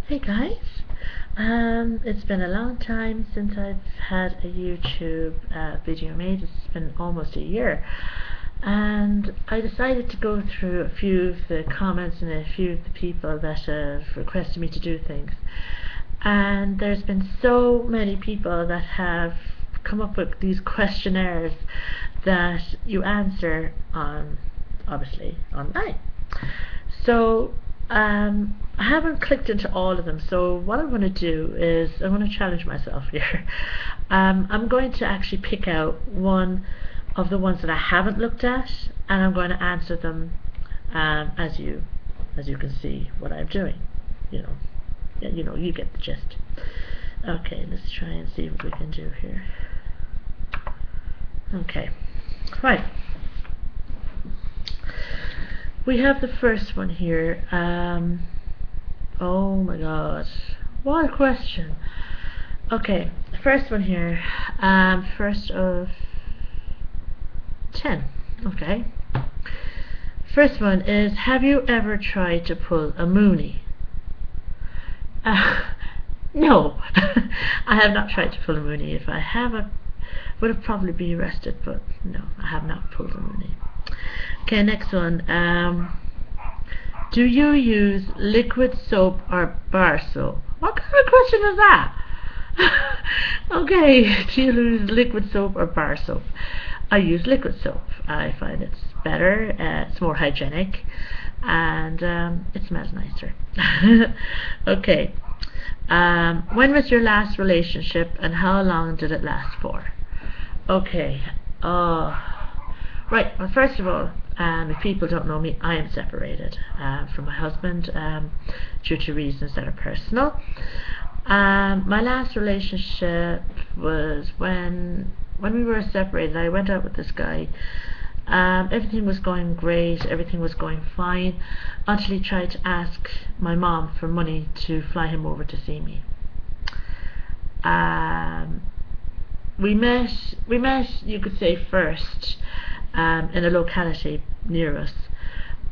Hey guys, it's been a long time since I've had a YouTube video made. It's been almost a year, and I decided to go through a few of the comments and a few of the people that have requested me to do things. And there's been so many people that have come up with these questionnaires that you answer on, obviously, online. So I haven't clicked into all of them, so what I'm going to do is I'm going to challenge myself here. I'm going to actually pick out one of the ones that I haven't looked at, and I'm going to answer them as you can see what I'm doing. You get the gist. Okay, let's try and see what we can do here. Okay, right. We have the first one here. Oh my god, what a question. Okay, the first one here. First of 10. Okay. First one is, have you ever tried to pull a Mooney? No, I have not tried to pull a Mooney. If I have, I would have probably been arrested, but no, I have not pulled a Mooney. Okay, next one. Do you use liquid soap or bar soap? What kind of question is that? Okay, do you use liquid soap or bar soap? I use liquid soap. I find it's better, it's more hygienic, and it smells nicer. Okay. When was your last relationship and how long did it last for? Okay. Right, well, first of all, if people don't know me, I am separated from my husband due to reasons that are personal. My last relationship was when we were separated. I went out with this guy. Everything was going great, everything was going fine, until he tried to ask my mom for money to fly him over to see me. We met, you could say, first in a locality near us,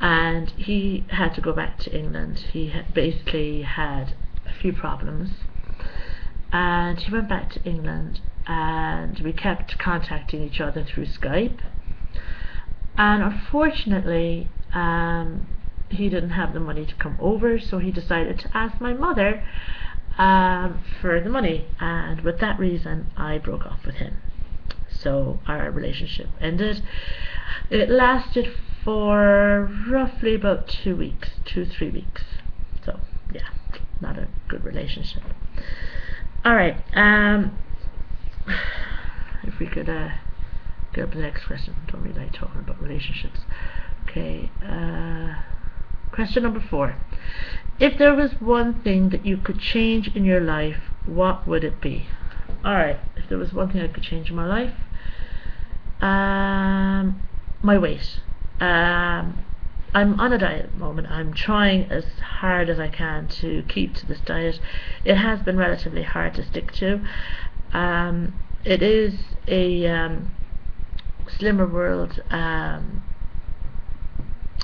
and he had to go back to England. He basically had a few problems, and he went back to England, and we kept contacting each other through Skype. And unfortunately, he didn't have the money to come over, so he decided to ask my mother for the money, and with that reason I broke off with him. So our relationship ended. It lasted for roughly about 2 weeks, 2-3 weeks. So yeah, not a good relationship. Alright, if we could get up to the next question. Don't really like talking about relationships. Okay, question number 4. If there was one thing that you could change in your life, what would it be? Alright, if there was one thing I could change in my life, my weight. I'm on a diet at the moment. I'm trying as hard as I can to keep to this diet. It has been relatively hard to stick to. It is a Slimmer World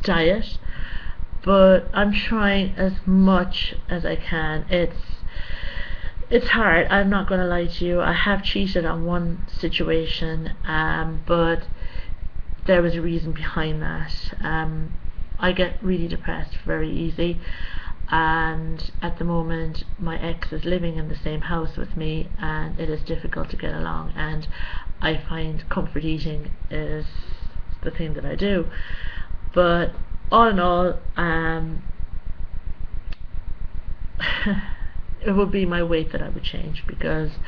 diet, but I'm trying as much as I can. It's hard, I'm not going to lie to you. I have cheated on one situation, but there was a reason behind that. I get really depressed very easy, and at the moment my ex is living in the same house with me, and it is difficult to get along, and I find comfort eating is the thing that I do. But all in all, it would be my weight that I would change, because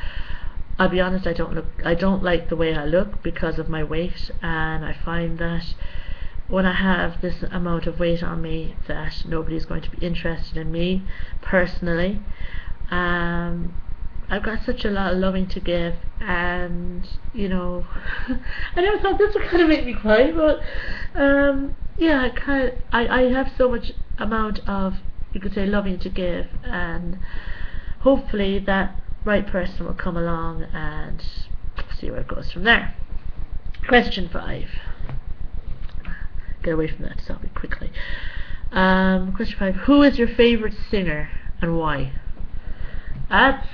I'll be honest, I don't like the way I look because of my weight, and I find that when I have this amount of weight on me, that nobody's going to be interested in me personally. I've got such a lot of loving to give, and I never thought this would kind of make me cry, but yeah, I have so much amount of, you could say, loving to give, and hopefully that right person will come along and see where it goes from there. Question 5. Get away from that topic quickly. Question 5. Who is your favorite singer? and why? That's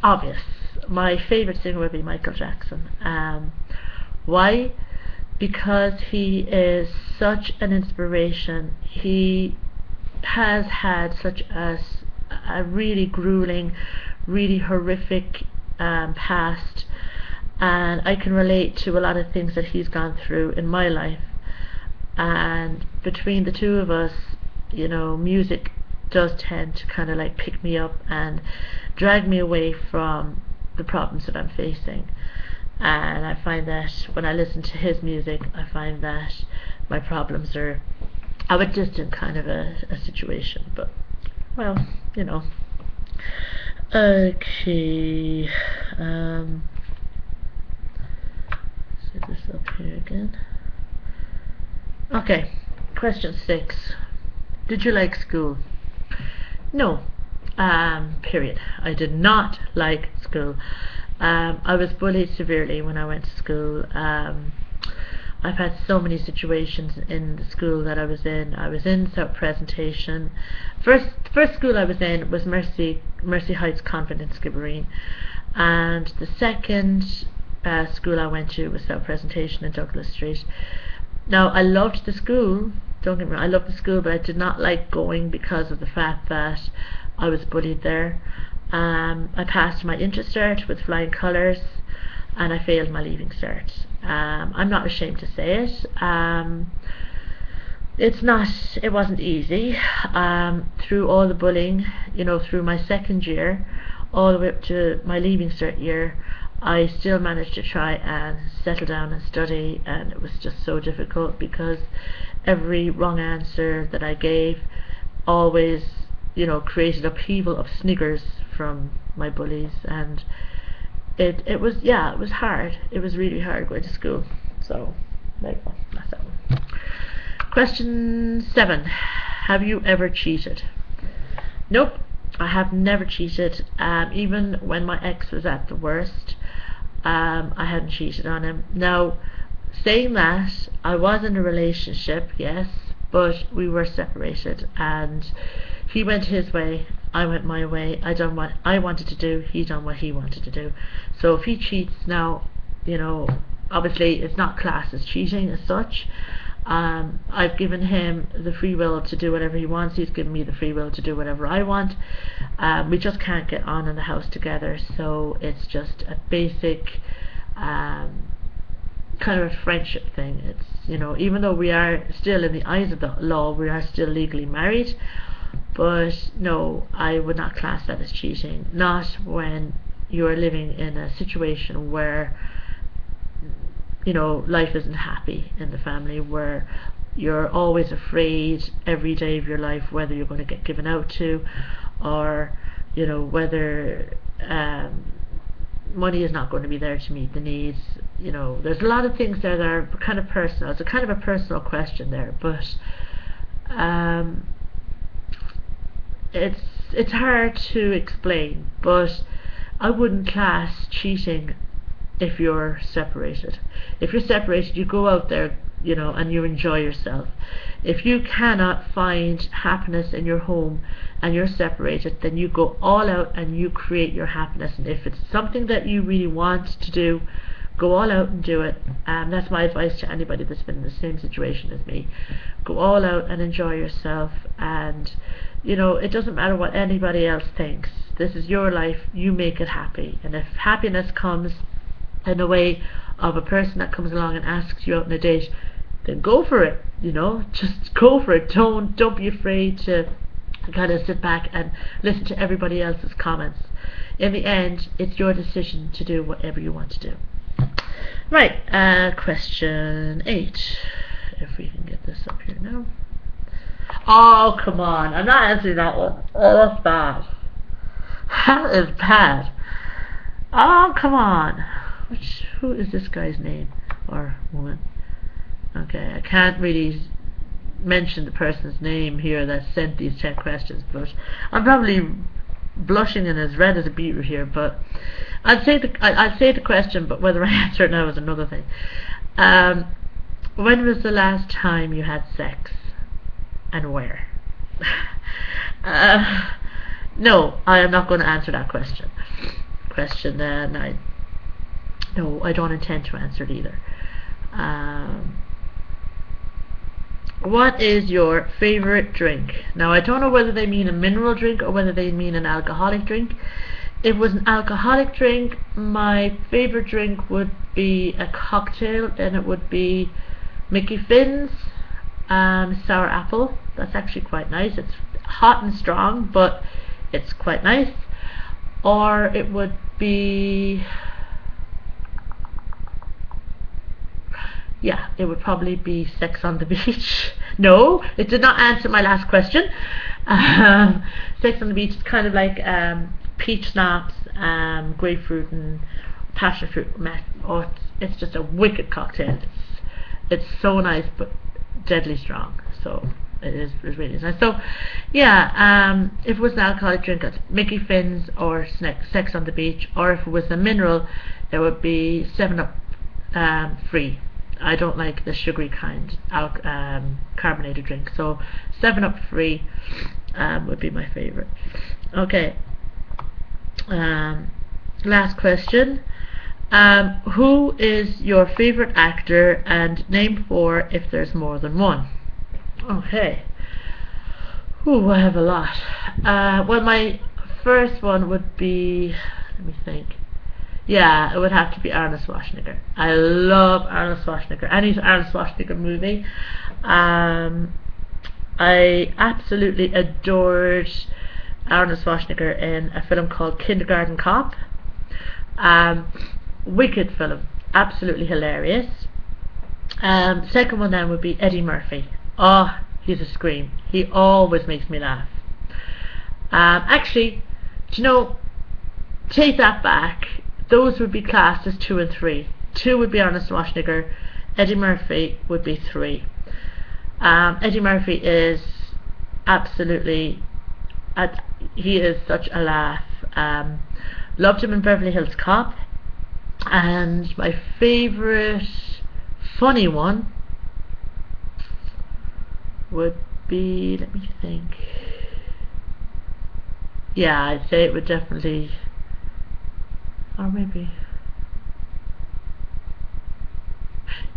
obvious. My favourite singer would be Michael Jackson. Why? Because he is such an inspiration. He has had such a really grueling, really horrific past, and I can relate to a lot of things that he's gone through in my life. And between the two of us, music does tend to kind of like pick me up and drag me away from the problems that I'm facing. And I find that when I listen to his music, I find that my problems are of a distant kind of a situation. But, well, Okay. Set this up here again. Okay. Question 6. Did you like school? No. Period. I did not like school. I was bullied severely when I went to school. I've had so many situations in the school that I was in. I was in South Presentation. First school I was in was Mercy Heights Convent in Skibbereen, and the second school I went to was South Presentation in Douglas Street. Now, I loved the school. Don't get me wrong, I loved the school, but I did not like going because of the fact that I was bullied there. I passed my Inter-Cert with flying colours, and I failed my Leaving Cert. I'm not ashamed to say it. It wasn't easy. Through all the bullying, through my second year, all the way up to my Leaving Cert year, I still managed to try and settle down and study, and it was just so difficult because every wrong answer that I gave always, created upheaval of sniggers from my bullies, and it was hard. It was really hard going to school. So there you go, that's that one. Question 7. Have you ever cheated? Nope, I have never cheated. Even when my ex was at the worst, I hadn't cheated on him. Now, saying that, I was in a relationship, yes, but we were separated, and he went his way, I went my way. I done what I wanted to do, he done what he wanted to do. So if he cheats now, obviously it's not classed as cheating as such. I've given him the free will to do whatever he wants. He's given me the free will to do whatever I want. We just can't get on in the house together, so it's just a basic kind of a friendship thing. It's, even though we are still, in the eyes of the law, we are still legally married, but no, I would not class that as cheating. Not when you are living in a situation where life isn't happy in the family, where you're always afraid every day of your life whether you're going to get given out to, or whether money is not going to be there to meet the needs. There's a lot of things there that are kind of personal. It's a kind of a personal question there, but it's hard to explain. But I wouldn't class cheating if you're separated. If you're separated, you go out there, and you enjoy yourself. If you cannot find happiness in your home and you're separated, then you go all out and you create your happiness. And if it's something that you really want to do, go all out and do it. That's my advice to anybody that's been in the same situation as me. Go all out and enjoy yourself, and it doesn't matter what anybody else thinks. This is your life, you make it happy. And if happiness comes in the way of a person that comes along and asks you out on a date, then go for it. Just go for it. Don't be afraid to kind of sit back and listen to everybody else's comments. In the end, it's your decision to do whatever you want to do. Right, question 8. If we can get this up here now. Oh, come on, I'm not answering that one. Oh, that's bad. That is bad. Oh, come on. Who is this guy's name or woman? Okay, I can't really mention the person's name here that sent these 10 questions, but I'm probably blushing and as red as a beetroot here. But I'll say the question, but whether I answer it now is another thing. When was the last time you had sex, and where? No, I am not going to answer that question. No, I don't intend to answer it either. What is your favorite drink? Now, I don't know whether they mean a mineral drink or whether they mean an alcoholic drink. If it was an alcoholic drink, my favorite drink would be a cocktail. Then it would be Mickey Finn's sour apple. That's actually quite nice. It's hot and strong, but it's quite nice. Or it would be, yeah, it would probably be Sex on the Beach. No, it did not answer my last question. Sex on the Beach is kind of like peach schnapps, grapefruit and passion fruit. Oh, it's just a wicked cocktail. It's so nice, but deadly strong. So it's really nice. So yeah, if it was an alcoholic drink, it's Mickey Finn's or Sex on the Beach. Or if it was a mineral, it would be 7-Up free. I don't like the sugary kind carbonated drink, so 7-Up free would be my favorite. Okay, last question. Who is your favorite actor, and name 4 if there's more than one? Okay. Ooh, I have a lot. Well, my first one would be, let me think. Yeah, it would have to be Arnold Schwarzenegger. I love Arnold Schwarzenegger. Any Arnold Schwarzenegger movie. I absolutely adored Arnold Schwarzenegger in a film called Kindergarten Cop. Wicked film. Absolutely hilarious. Second one then would be Eddie Murphy. Oh, he's a scream. He always makes me laugh. Actually, do you know, take that back. Those would be classed as 2 and 3. 2 would be Arnold Schwarzenegger. Eddie Murphy would be 3. Eddie Murphy is absolutely, he is such a laugh. Loved him in Beverly Hills Cop. And my favourite funny one would be, let me think. Yeah, I'd say it would definitely, or maybe,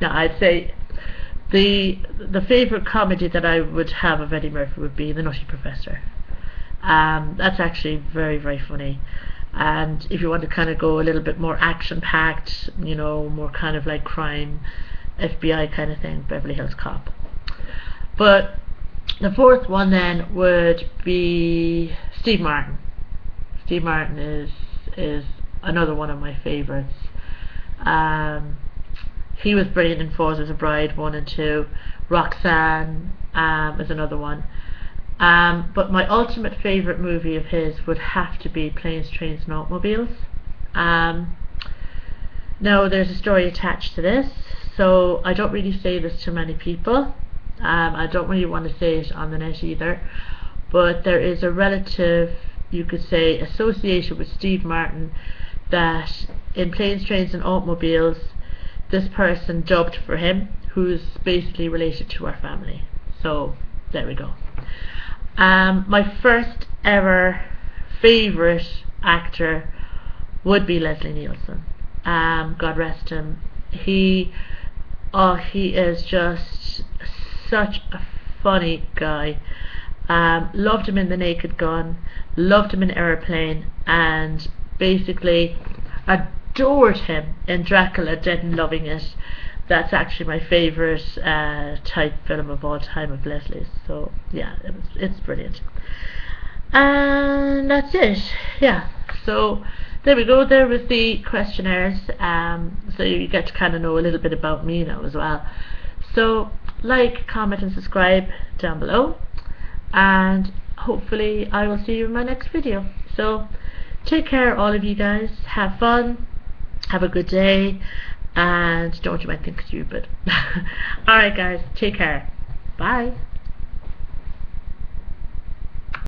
no, I'd say the favourite comedy that I would have of Eddie Murphy would be The Nutty Professor. That's actually very, very funny. And if you want to kind of go a little bit more action-packed, you know, more kind of like crime, FBI kind of thing, Beverly Hills Cop. But the fourth one then would be Steve Martin. Steve Martin is another one of my favourites. He was brilliant in Falls as a Bride 1 and 2. Roxanne is another one. But my ultimate favourite movie of his would have to be Planes, Trains and Automobiles. Now there's a story attached to this, so I don't really say this to many people. I don't really want to say it on the net either, but there is a relative, you could say, associated with Steve Martin, that in Planes, Trains and Automobiles this person dubbed for him, who's basically related to our family. So there we go. My first ever favourite actor would be Leslie Nielsen. God rest him. He is just such a funny guy. Loved him in The Naked Gun, loved him in Airplane, and basically adored him in Dracula Dead and Loving It. That's actually my favourite type film of all time of Leslie's. So yeah, it's brilliant. And that's it. Yeah, so there we go. There was the questionnaires. So you get to kind of know a little bit about me now as well. So like, comment and subscribe down below, and hopefully I will see you in my next video. So take care all of you guys. Have fun. Have a good day. And don't do anything stupid. Alright guys, take care. Bye.